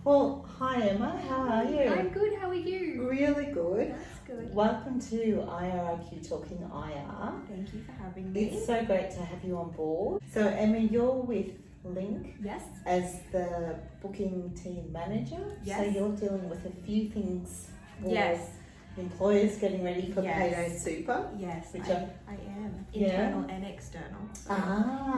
Well, hi Emma, how are you? I'm good, how are you? Really good. That's good. Welcome to IRiQ Talking IR. Thank you for having me. It's so great to have you on board. So Emma, you're with Link Yes. as the booking team manager. Yes. So you're dealing with a few things for Yes. employers getting ready for Yes. Payday Super. Yes, Which I am. Internal and external.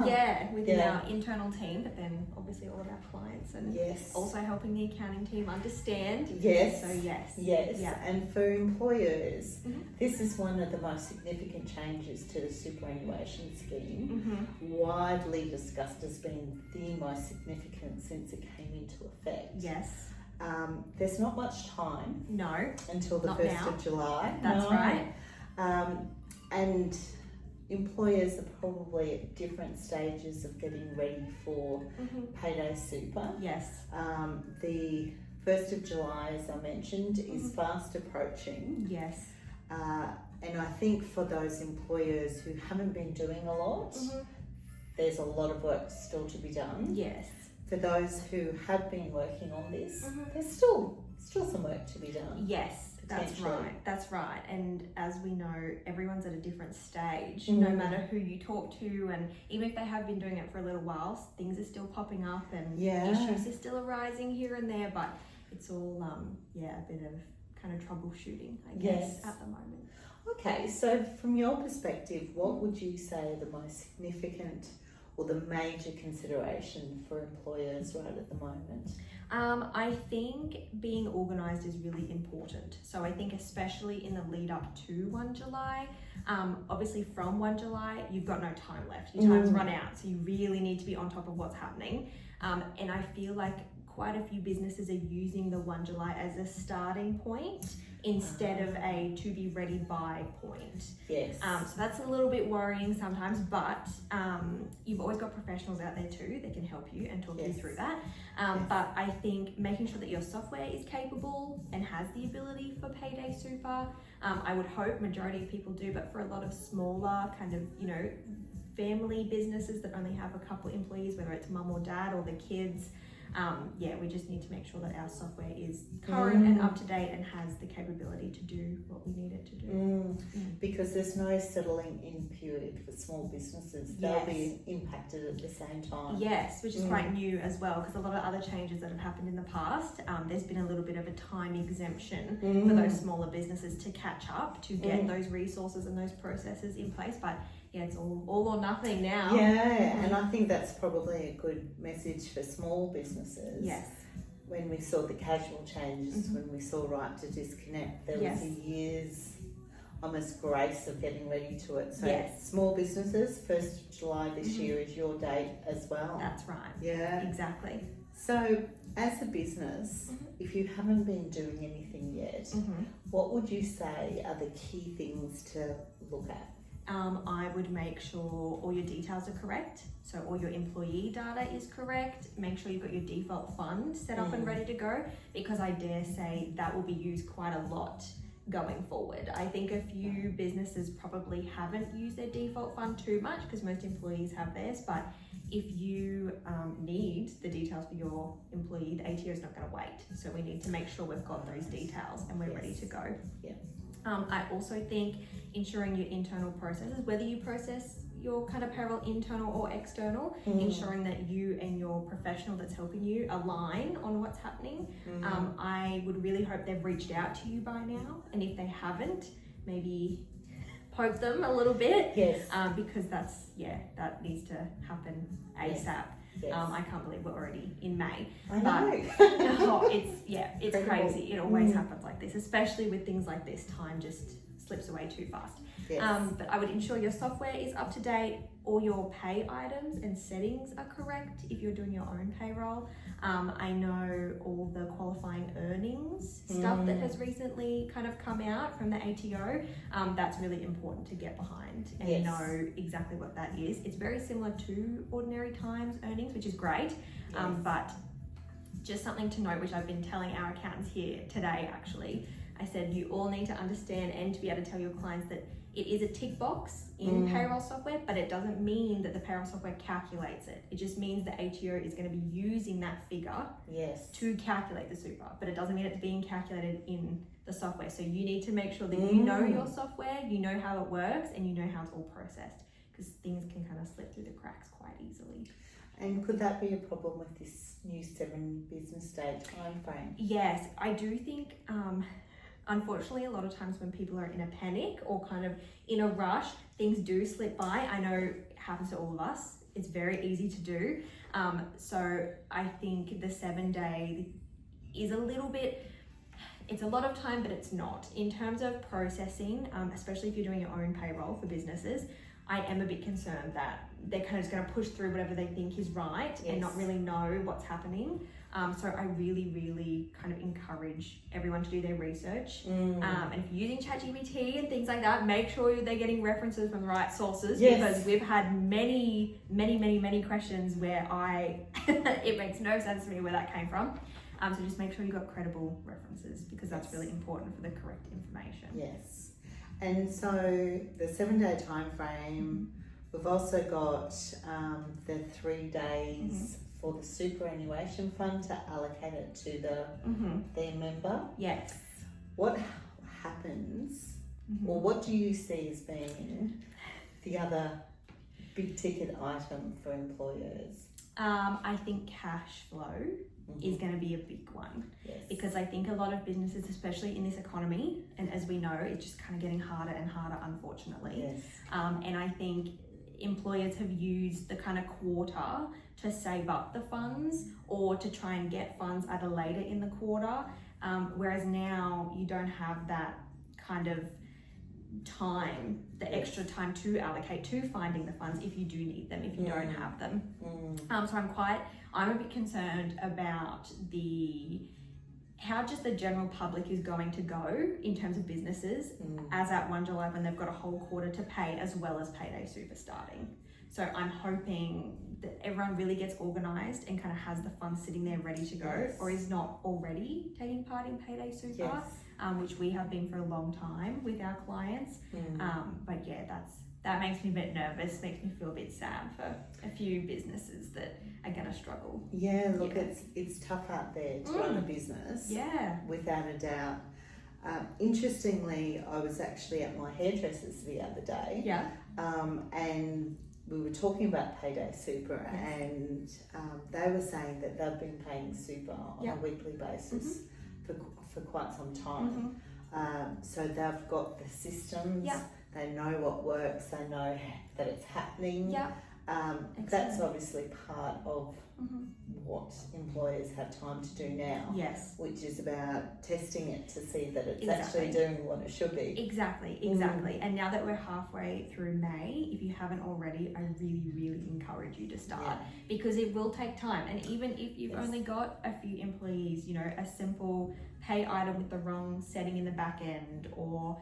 Yeah, within our internal team, but then obviously all of our clients and Yes. also helping the accounting team understand. Yes. So yes. Yes. Yeah. And for employers, Mhm. this is one of the most significant changes to the superannuation scheme. Mhm. Widely discussed as being the most significant since it came into effect. Yes. There's not much time No. until the Not 1st now. of July. That's No. right. And employers are probably at different stages of getting ready for Mhm. Payday Super. Yes. The 1st of July, as I mentioned, is fast approaching. Yes. And I think for those employers who haven't been doing a lot, there's a lot of work still to be done. Yes. For those who have been working on this, there's still some work to be done. Yes, that's Potentially. right. That's right. And as we know, everyone's at a different stage, no matter who you talk to, and even if they have been doing it for a little while, things are still popping up and issues are still arising here and there, but it's all a bit of kind of troubleshooting, I guess, at the moment. Okay, so from your perspective, what would you say are the most significant or the major consideration for employers right at the moment? I think being organised is really important. So I think especially in the lead up to 1 July, obviously from 1 July, you've got no time left. Your time's run out, so you really need to be on top of what's happening. And I feel like quite a few businesses are using the 1 July as a starting point instead of a to be ready by point. Yes. So that's a little bit worrying sometimes, but you've always got professionals out there too that can help you and talk you through that. But I think making sure that your software is capable and has the ability for Payday Super, I would hope majority of people do, but for a lot of smaller kind of, family businesses that only have a couple employees, whether it's mum or dad or the kids, we just need to make sure that our software is current and up to date and has the capability to do what we need it to do. Because there's no settling in period for small businesses. They'll be impacted at the same time. Yes, which is quite new as well, because a lot of other changes that have happened in the past, there's been a little bit of a time exemption for those smaller businesses to catch up, to get those resources and those processes in place. But it's all or nothing now. And I think that's probably a good message for small businesses. Yes. When we saw the casual changes, when we saw right to disconnect, there was a year's almost grace of getting ready to it. So small businesses, 1st of July this year is your date as well. That's right. Yeah. Exactly. So as a business, if you haven't been doing anything yet, what would you say are the key things to look at? I would make sure all your details are correct. So all your employee data is correct. Make sure you've got your default fund set up and ready to go, because I dare say that will be used quite a lot going forward. I think a few businesses probably haven't used their default fund too much because most employees have theirs, but if you need the details for your employee, the ATO is not going to wait. So we need to make sure we've got those details and we're ready to go. I also think ensuring your internal processes, whether you process your kind of payroll internal or external, ensuring that you and your professional that's helping you align on what's happening. I would really hope they've reached out to you by now, and if they haven't, maybe poke them a little bit, because that needs to happen ASAP. I can't believe we're already in May. I know. It's crazy. It always happens like this, especially with things like this. Time just slips away too fast. But I would ensure your software is up to date, all your pay items and settings are correct if you're doing your own payroll. I know all the qualifying earnings stuff that has recently kind of come out from the ATO. That's really important to get behind and know exactly what that is. It's very similar to ordinary times earnings, which is great, but just something to note, which I've been telling our accountants here today actually, I said you all need to understand and to be able to tell your clients that it is a tick box in payroll software, but it doesn't mean that the payroll software calculates it. It just means the ATO is going to be using that figure to calculate the super, but it doesn't mean it's being calculated in the software. So you need to make sure that you know your software, you know how it works, and you know how it's all processed, because things can kind of slip through the cracks quite easily. And could that be a problem with this new 7 business day time frame? Yes, I do think, unfortunately, a lot of times when people are in a panic or kind of in a rush, things do slip by. I know it happens to all of us. It's very easy to do. So I think the 7 day is a little bit, it's a lot of time, but it's not. In terms of processing, especially if you're doing your own payroll for businesses, I am a bit concerned that they're kind of just going to push through whatever they think is right and not really know what's happening. So I really, really kind of encourage everyone to do their research. And if you're using ChatGPT and things like that, make sure they're getting references from the right sources, because we've had many questions where it makes no sense to me where that came from. So just make sure you've got credible references, because that's really important for the correct information. Yes. And so the 7 day time frame, we've also got the 3 days for the superannuation fund to allocate it to their member. Yes. What happens, or what do you see as being the other big ticket item for employers? I think cash flow is going to be a big one, because I think a lot of businesses, especially in this economy, and as we know, it's just kind of getting harder and harder, unfortunately. And I think employers have used the kind of quarter to save up the funds or to try and get funds either later in the quarter, whereas now you don't have that kind of time, the extra time to allocate to finding the funds if you do need them, if you don't have them. So I'm a bit concerned about how just the general public is going to go in terms of businesses as at 1 July, when they've got a whole quarter to pay, as well as Payday Super starting. So I'm hoping that everyone really gets organised and kind of has the funds sitting there ready to go, or is not already taking part in Payday Super, which we have been for a long time with our clients. But yeah, that makes me a bit nervous, makes me feel a bit sad for a few businesses that are going to struggle. It's tough out there to run a business, without a doubt. Interestingly, I was actually at my hairdresser's the other day, and we were talking about Payday Super, and they were saying that they've been paying super on a weekly basis for quite some time. So they've got the systems, they know what works, they know that it's happening. That's obviously part of what employers have time to do now, which is about testing it to see that it's actually doing what it should be. Exactly. And now that we're halfway through May, if you haven't already, I really, really encourage you to start, because it will take time. And even if you've only got a few employees, a simple pay item with the wrong setting in the back end, or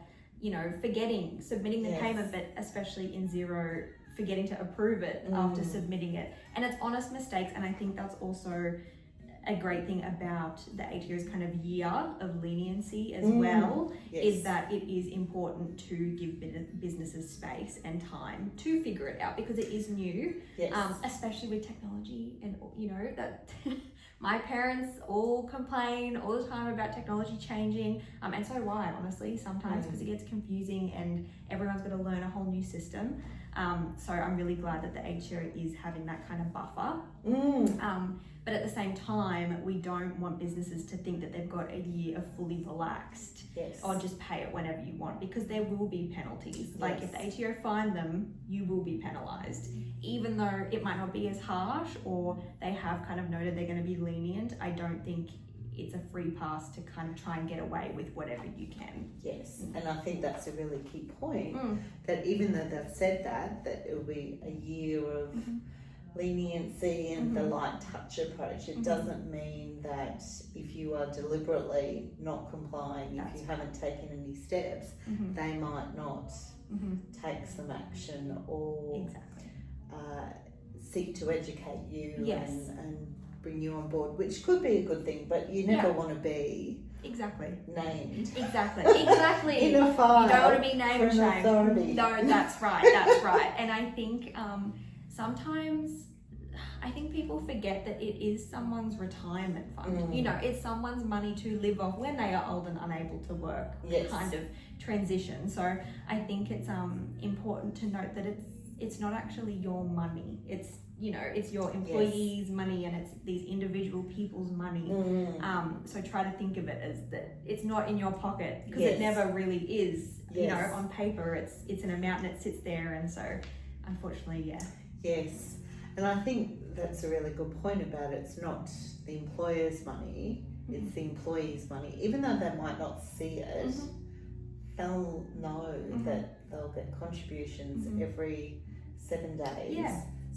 submitting the payment, but especially in Xero, forgetting to approve it after submitting it. And it's honest mistakes, and I think that's also a great thing about the ATO's kind of year of leniency as well, is that it is important to give businesses space and time to figure it out, because it is new, especially with technology. And that my parents all complain all the time about technology changing, and so do I, honestly, sometimes, because it gets confusing and everyone's got to learn a whole new system. So I'm really glad that the ATO is having that kind of buffer. But at the same time, we don't want businesses to think that they've got a year of fully relaxed, or just pay it whenever you want, because there will be penalties. Like if the ATO find them, you will be penalised. Even though it might not be as harsh, or they have kind of noted they're going to be lenient, I don't think it's a free pass to kind of try and get away with whatever you can. And I think that's a really key point, that even though they've said that it will be a year of leniency and the light touch approach, it doesn't mean that if you are deliberately not complying, if you haven't taken any steps, they might not take some action or seek to educate you and bring you on board, which could be a good thing, but you never want to be exactly named. Exactly. In a file. You don't want to be name and shame. Authority. No, that's right. And I think sometimes I think people forget that it is someone's retirement fund. You know, it's someone's money to live off when they are old and unable to work. Yes. Kind of transition. So I think it's important to note that it's not actually your money. It's, you know, it's your employees' money, and it's these individual people's money. So try to think of it as that it's not in your pocket, because it never really is. You know, on paper it's an amount and it sits there, and so unfortunately, Yes, and I think that's a really good point about it. It's not the employer's money, it's the employee's money. Even though they might not see it, they'll know that they'll get contributions every 7 days.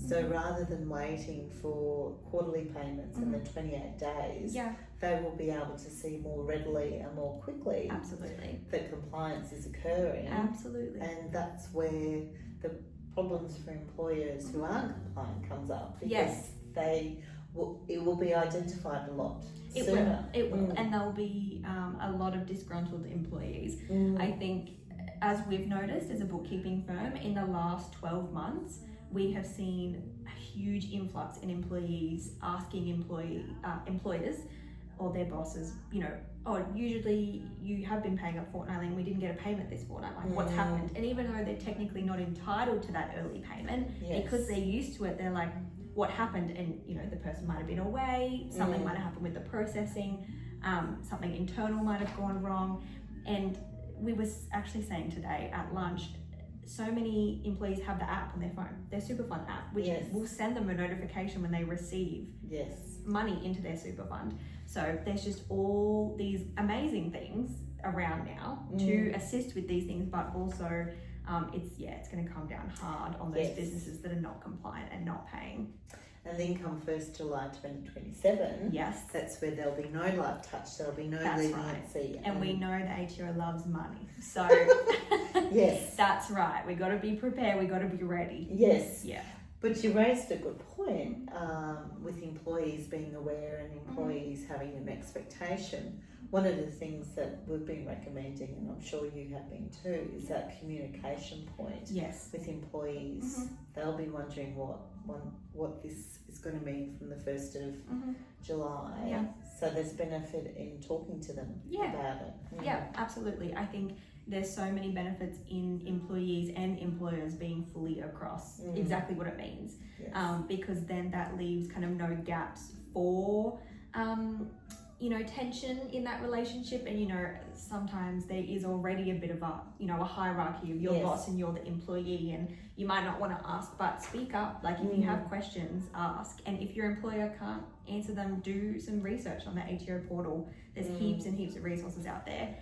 So rather than waiting for quarterly payments and then 28 days, they will be able to see more readily and more quickly that compliance is occurring. And that's where the problems for employers who aren't compliant comes up, because it will be identified a lot sooner. It will, and there'll be a lot of disgruntled employees. I think, as we've noticed as a bookkeeping firm, in the last 12 months, we have seen a huge influx in employees asking employers or their bosses, you know, oh, usually you have been paying up fortnightly and we didn't get a payment this fortnight, like what's happened? And even though they're technically not entitled to that early payment, because they're used to it, they're like, what happened? And, you know, the person might have been away, something might have happened with the processing, something internal might have gone wrong. And we were actually saying today at lunch, so many employees have the app on their phone, their Superfund app, which will send them a notification when they receive money into their Superfund. So there's just all these amazing things around now to assist with these things, but also it's going to come down hard on those businesses that are not compliant and not paying. And then come 1st July 2027, that's where there'll be no light touch, there'll be no leniency. And we know the ATO loves money. So that's right. We got to be prepared, we got to be ready. But you raised a good point with employees being aware and employees having an expectation. One of the things that we've been recommending, and I'm sure you have been too, is that communication point with employees. They'll be wondering what this is going to mean from the 1st of July. So there's benefit in talking to them about it. Yeah, absolutely. I think there's so many benefits in employees and employers being fully across exactly what it means, because then that leaves kind of no gaps for you know, tension in that relationship. And, you know, sometimes there is already a bit of a, you know, a hierarchy of your boss and you're the employee, and you might not want to ask, but speak up. Like, if you have questions, ask. And if your employer can't answer them, do some research on the ATO portal. There's heaps and heaps of resources out there,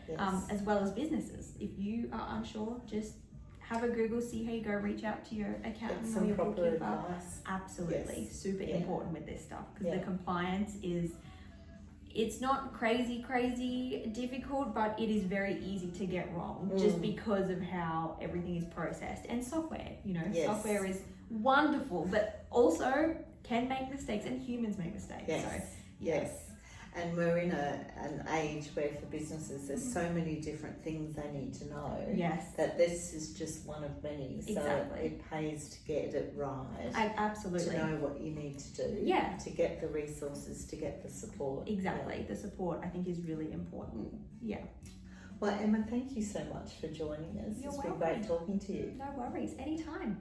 as well as businesses. If you are unsure, just have a Google, see how you go, reach out to your accountant or your bookkeeper. Absolutely. Super important with this stuff, because the compliance is, it's not crazy difficult, but it is very easy to get wrong just because of how everything is processed. And software, you know, software is wonderful, but also can make mistakes, and humans make mistakes. And we're in an age where for businesses there's so many different things they need to know that this is just one of many. So it pays to get it right. Absolutely. To know what you need to do. To get the resources, to get the support. The support, I think, is really important. Well, Emma, thank you so much for joining us. You're It's welcome. been great talking to you. No worries, anytime.